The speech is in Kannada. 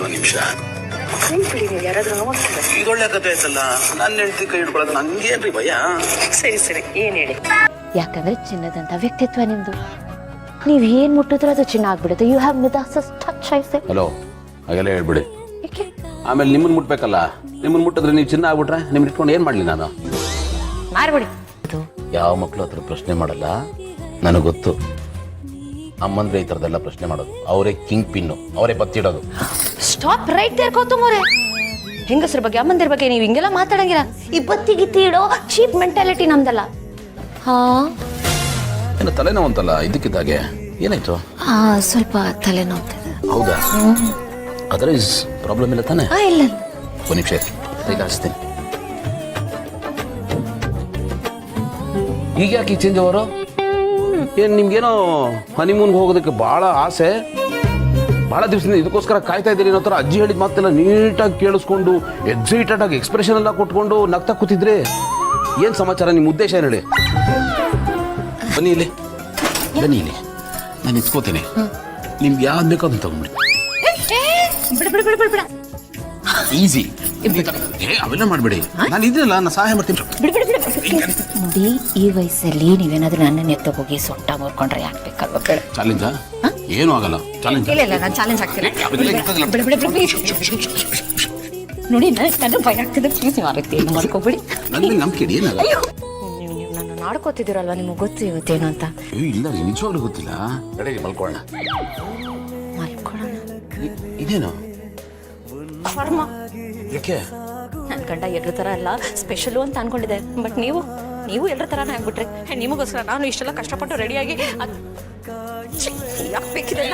ಒಂದು ನಿಮಿಷ. ಬಿಡಿ, ನೀವು ಯಾರಾದ್ರೂ ನೋಡ್ತಾರೆ. ಇದೊಳ್ಳೆ ಕಥೆ ಆಯ್ತಲ್ಲ, ನನ್ನ ಹೆಂಡತಿ ಕೈ ಹಿಡ್ಕೊಳ್ಳೋದು ನಂಗೇನ್ರಿ ಭಯ. ಸರಿ ಸರಿ, ಏನ್ ಹೇಳಿ? ಯಾಕಂದ್ರೆ ಚಿನ್ನದಂತ ವ್ಯಕ್ತಿತ್ವ ನಿಮ್ದು. ನೀವ್ ಏನ್ ಮುಟ್ಟಿದ್ರು ಅದು ಚಿನ್ನ ಆಗ್ಬಿಡುತ್ತೆ. You have Midas's touch. ಐಸೆ ಹಲೋ, ಹಾಗೆಲ್ಲ ಹೇಳ್ಬಿಡಿ. ಏಕೆ? ಆಮೇಲೆ ನಿಮ್ಮನ್ನ ಮುಟ್ಬೇಕಲ್ಲ, ನಿಮ್ಮನ್ನ ಮುಟ್ಟಿದ್ರೆ ನೀವು ಚಿನ್ನ ಆಗ್ಬಿಟ್ರೆ ನಿಮ್ಮನ್ನ ಇಟ್ಕೊಂಡು ಏನ್ ಮಾಡ್ಲಿ ನಾನು? ಮಾರ್ಬಿಡಿ. ಯಾವ ಮಕ್ಳು ಹತ್ರ ಪ್ರಶ್ನೆ ಮಾಡಲ್ಲ, ನನಗೆ ಗೊತ್ತು. ಅಮ್ಮಂದ್ರೆ ಈ ಥರದ್ದೆಲ್ಲ ಪ್ರಶ್ನೆ ಮಾಡೋದು. ಅವರೇ ಕಿಂಗ್ ಪಿನ್ನು, ಅವರೇ ಬತ್ತಿಡೋದು. ಸ್ಟಾಪ್ ರೈಟ್ ದೇರ್ ಗೌತಮ್ ಅವರೇ. ಹೆಂಗಸ್ರ ಬಗ್ಗೆ ಅಮ್ಮಂದಿರ ಬಗ್ಗೆ ನೀವು ಹಿಂಗೆಲ್ಲ ಮಾತಾಡಂಗಿಲ್ಲ. ಈ ಬತ್ತಿಗಿತ್ತಿ ಇಡೋ ಚೀಪ್ ಮೆಂಟಾಲಿಟಿ ನಮ್ದಲ್ಲ. ಹಾ, ಏನು ತಲೆನೋವು ಅಂತಲ್ಲ ಇದಕ್ಕಿದ್ದಾಗೆ? ಏನಾಯ್ತು? ಸ್ವಲ್ಪ ತಲೆನೋವು. ಹೌದಾ? ಅದರ ಪ್ರಾಬ್ಲಮ್ ಇಲ್ಲ ತಾನೆ? ಇಲ್ಲ. ಒಂದು ನಿಮಿಷ ಈಗ ಹಚ್ತೀನಿ. ಈಗ ಯಾಕೆ ಚೇಂಜ್ ಅವರು? ಏನು ನಿಮ್ಗೇನೋ ಹನಿಮೂನ್ಗೆ ಹೋಗೋದಕ್ಕೆ ಭಾಳ ಆಸೆ, ಭಾಳ ದಿವಸದಿಂದ ಇದಕ್ಕೋಸ್ಕರ ಕಾಯ್ತಾ ಇದ್ದೀರಿ ಅನ್ನೋ ಥರ ಅಜ್ಜಿ ಹೇಳಿದ ಮಾತೆಲ್ಲ ನೀಟಾಗಿ ಕೇಳಿಸ್ಕೊಂಡು ಎಕ್ಸೈಟೆಡ್ ಆಗಿ ಎಕ್ಸ್ಪ್ರೆಷನ್ ಎಲ್ಲ ಕೊಟ್ಕೊಂಡು ನಗ್ತಾ ಕೂತಿದ್ರೆ ಏನು ಸಮಾಚಾರ? ನಿಮ್ಮ ಉದ್ದೇಶ ಏನು ಹೇಳಿ? ಬನ್ನಿ ಇಲ್ಲಿ, ಬನ್ನಿ ಇಲ್ಲಿ, ನಾನು ಇಟ್ಕೋತೀನಿ. ನಿಮ್ಗೆ ಯಾವ್ದು ಬೇಕೋ ಅದನ್ನ ತಗೊಂಡ್ಬಿಡಿ. ಈಸಿ. ಅವೆಲ್ಲ ಮಾಡಬೇಡಿ, ನಾನು ಇದೆಯಲ್ಲ, ನಾನು ಸಹಾಯ ಮಾಡ್ತೀನಿ. ನೋಡಿ, ಈ ವಯಸ್ಸಲ್ಲಿ ನೀವೇನಾದ್ರೂ ನನ್ನ ಎತ್ತ ಹೋಗಿ ಸೊಟ್ಟ ಮುರ್ಕೊಂಡ್ರೆ ಯಾಕೆ ಬೇಕಲ್ವ? ಚಾಲೆಂಜಾ? ಏನೂ ಆಗಲ್ಲ. ಚಾಲೆಂಜ್ ಇಲ್ಲ, ನಾನು ಚಾಲೆಂಜ್ ಆಗ್ತೀನಿ. ನೋಡಿ, ನಾನು ಭಯ ಆಗ್ತದೆ. ಪ್ಲೀಸ್ ಮಾರುತ್ತೆ, ಏನು ಮಾಡ್ಕೋಬೇಡಿ. ನನಗೆ ನಂಬಿಕೆ ಇಡಿ, ಏನಾಗಲ್ಲ. ನೀವು ನನ್ನ ನಾಡ್ಕೋತಿದ್ದೀರಲ್ವ, ನಿಮಗೆ ಗೊತ್ತು ಇವತ್ತೇನು ಅಂತ. ಇಲ್ಲ ರೀ, ನಿಜವಾಗ್ಲೂ ಗೊತ್ತಿಲ್ಲ. ನಡೀರಿ ಮಲ್ಕೊಳ್ಳೋಣ. ಮಲ್ಕೊಳ್ಳೋಣ. ಇದೇನು? ಯಾಕೆ? ನನ್ನ ಗಂಡ ಎಲ್ಲರ ಥರ ಅಲ್ಲ, ಸ್ಪೆಷಲು ಅಂತ ಅನ್ಕೊಂಡಿದ್ದೆ. ಬಟ್ ನೀವು ಎಲ್ಲರ ಥರನೇ ಆಗ್ಬಿಟ್ರಿ. ನಿಮಗೋಸ್ಕರ ನಾನು ಇಷ್ಟೆಲ್ಲ ಕಷ್ಟಪಟ್ಟು ರೆಡಿಯಾಗಿ ಯಾಕೆ ಬೇಕಿದೆಲ್ಲ?